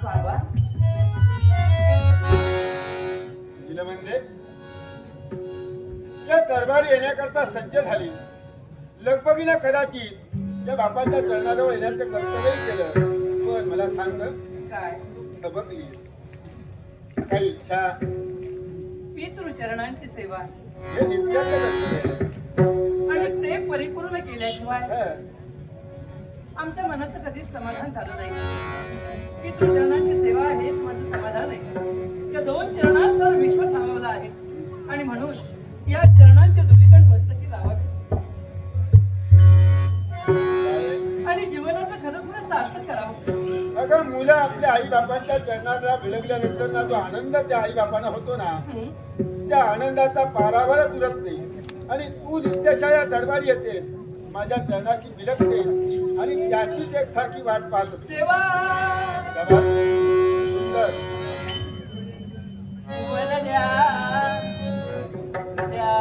बाबा दिलं म्हणजे त्या दरबारी येण्याकरता सज्ज झाली. लगबगीनं कदाचित त्या बापाच्या चरणाजवळ येण्याचं कर्तव्यही केलं. पण मला सांग, काय बघली काही इच्छा? पितृचरणांची सेवा हे नित्याचं कर्तव्य आणि ते परिपूर्ण केल्याशिवाय आहे. आमच्या मनाचं कधीच समाधान झालं नाही. पितृचरणांची सेवा हेच माझं समाधान आहे. त्या दोन चरणात सर्व विश्व सामावलं आहे आणि म्हणून या चरणांच्या धुलीकण मस्तकी लावावी आणि जीवनाचं खरोखर सार्थक करावं. अगं मुलं आपल्या आई बापांच्या चरणाला भिळगल्यानंतर ना जो आनंद त्या आई बापांना होतो ना, त्या आनंदाचा पारावरच उरत नाही. आणि तू नित्यशा या दरबारी येतेस, माझ्या चरणाची बिलगतेस आणि त्याचीच एक सारखी वाट पाहत असते. सेवा शाबास, सुंदर. वर द्या द्या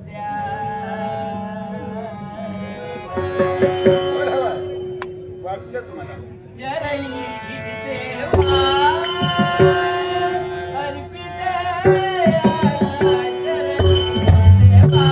द्या बरोबर वाटलंच मला. चरणी सेवा अर्पिते चरणी सेवा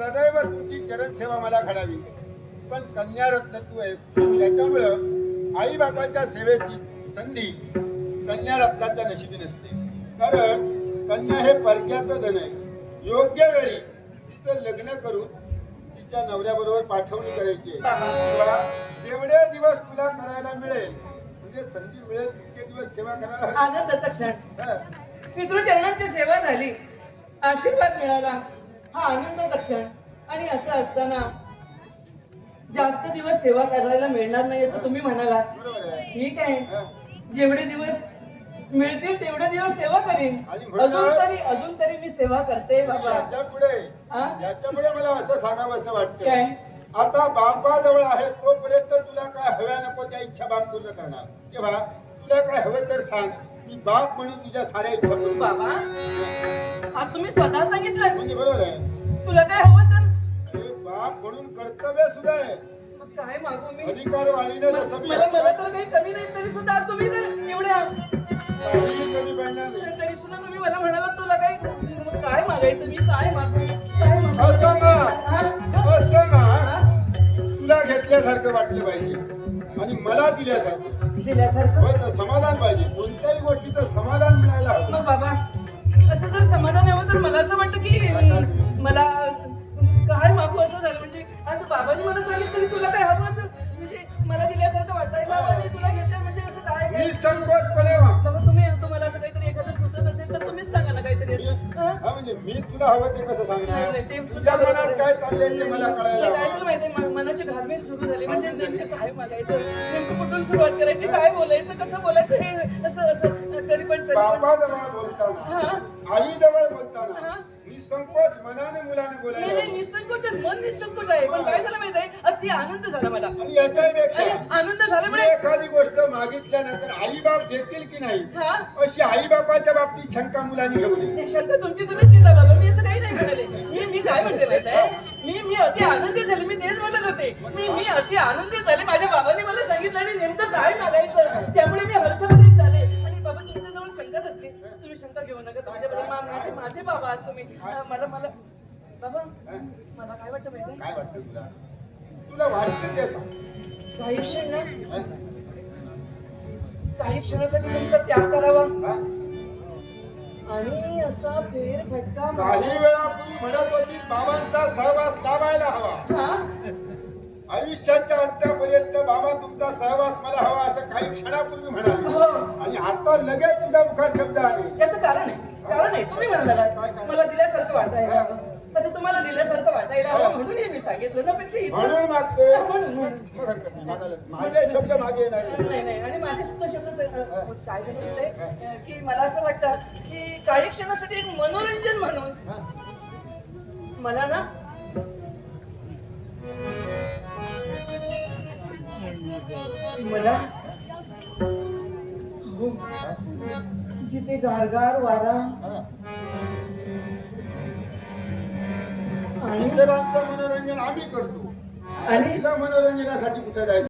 सदैव तुमची चरणसेवा मला घडावी. पण कन्यारत्न तू आहेस, त्याच्यामुळं आई बापाच्या सेवेची संधी कन्यारत्नाच्या नशिबी नसते. कारण कन्या हे परक्याचं धन आहे. योग्य वेळी तिचं लग्न करून तिच्या नवऱ्याबरोबर पाठवणी करायची आहे. तुला जेवढे दिवस तुला करायला मिळेल, म्हणजे संधी मिळेल तितके दिवस सेवा करायला हवी. आनंदाचा क्षण. हा. पितृचरणांची सेवा झाली, आशीर्वाद मिळाला, हा आनंदाचा क्षण. आणि असं असताना जास्त दिवस सेवा करायला मिळणार नाही असं तुम्ही म्हणालात. बरोबर आहे. ठीक आहे, हा. जेवढे दिवस मिळतील तेवढे दिवस सेवा करीन. आणि म्हणून- अजून तरी मी सेवा करते बाबा. हा? याच्या पुढे मला असं सांगावं असं वाटतं. काय? आता बापाजवळ आहेस तोपर्यंत तुला काय हव्या नको त्या इच्छा बाप पूर्ण करणार. तेव्हा तुला काय हवं तर सांग, मी बाप म्हणून तुझ्या साऱ्या इच्छा पूर्ण बाबा, आज तुम्ही स्वतः सांगितलं म्हणजे बरोबर आहे. तुला काय हवं तर अरे बाप म्हणून कर्तव्य सुद्धा आहे. मग काय मागू मी? अधिकार वाणीने जसं मी मला तर काही कमी नाही, तरी सुद्धा तुम्ही जर एवढ्या काहीही कमी पडणार नाही. तरी सुद्धा तुम्ही मला म्हणाला तुला काय मग काय मागायचं? मी काय मागू? काय मागू? असं ना, हा? असं ना, हा? तुला घेतल्यासारखं वाटलं पाहिजे आणि मला दिल्यासारखं. दिल्यासारखं. होय तर समाधान पाहिजे. कोणत्याही गोष्टीचं समाधान मिळायला हवं. मग बाबा, असं जर समाधान हवं तर मला असं वाटतं की मला काय मागू असं झालं. म्हणजे आज बाबांनी मला सांगितलं की तुला काय हवं असं, म्हणजे मला दिल्यासारखं वाटतंय. बाबांनी तुला घेतलं म्हणजे असं काय काय? निसंकोचपणे वाग. बाबा, तुम्हाला असं काहीतरी एखादं सुचत असेल तर तुम्हीच सांगा ना काहीतरी असं. हा? हा म्हणजे मी तुला हवं ते कसं नाही, सांगणार? नाही, ते तुझ्या सुद्धा बरोबर मनात आहे. काय चाललंय ते मला कळायला नाही, काय हवं. झालं माहितीये, मनाची घालमेल सुरू झाली. म्हणजे नेमकं काय मागायचं, नेमकं कुठून सुरुवात करायची, काय बोलायचं, कसं बोलायचं, हे असं तरी पण बापाजवळ बोलताना, हा? आईजवळ बोलताना हा? निसंकोच मनाने मुलाने बोलायला नाही, हवं. निसंकोच आहे, मन निसंकोच आहे. पण काय झालं माहितीये, अति आनंद झाला मला. आणि याच्याही पेक्षा आणि आनंद तुला झाल्यामुळे एखादी गोष्ट मागितल्यानंतर आई बाप देतील की नाही हा? अशी आई बापाच्या बाबतीत शंका मुलांनी घेऊ नये. नाही, शंका तुमची तुम्हीच घेता बाबा, मी असं काही नाही म्हणाले. मी काय म्हणते माहितीये, मी अति आनंदी झाले, मी तेच बोलत होते. मी अति आनंदी झाले. माझ्या बाबांनी मला सांगितलं आणि नेमकं काय मागायचं, त्यामुळे मी हर्षभरीत झाले. आणि बाबा, तुमच्याजवळ शंकाच असते, तुम्ही शंका घेऊ नका. माझे बाबा आहात तुम्ही. मला बाबा, मला काय वाटतं माहिती, काय वाटतं तुला? तुला वाटतं ते सांग. काही क्षण ना, हा? काही क्षणासाठी तुमचा त्याग करावा हा? आणि असा फेरफटका काही वेळापूर्वी म्हणत होती बाबांचा सहवास लावायला हवा. हा? आयुष्याच्या अंतापर्यंत बाबा तुमचा सहवास मला हवा असं काही क्षणापूर्वी म्हणाले. हो. आणि आता लगेच तुझ्या मुखात शब्द आले. याचं कारण आहे तुम्ही म्हणालात मला दिल्यासारखं वाटायला हवं. आता तुम्हाला दिल्यासारखं वाटायला हवं म्हणून हे मी सांगितलं. त्यापेक्षा म्हणून मागते. म्हणून मग हरकत नाही, मागायला. माझे शब्द मागे नाही. नाही. आणि माझे सुद्धा शब्द काय झालं माहितीये, की मला असं वाटतं की काही क्षणासाठी एक मनोरंजन म्हणून हा? मला ना मला हो, जिथे गारगार वारा हा? आणि इतरांचं मनोरंजन आम्ही करतो आणि तुला मनोरंजनासाठी कुठे जायचं?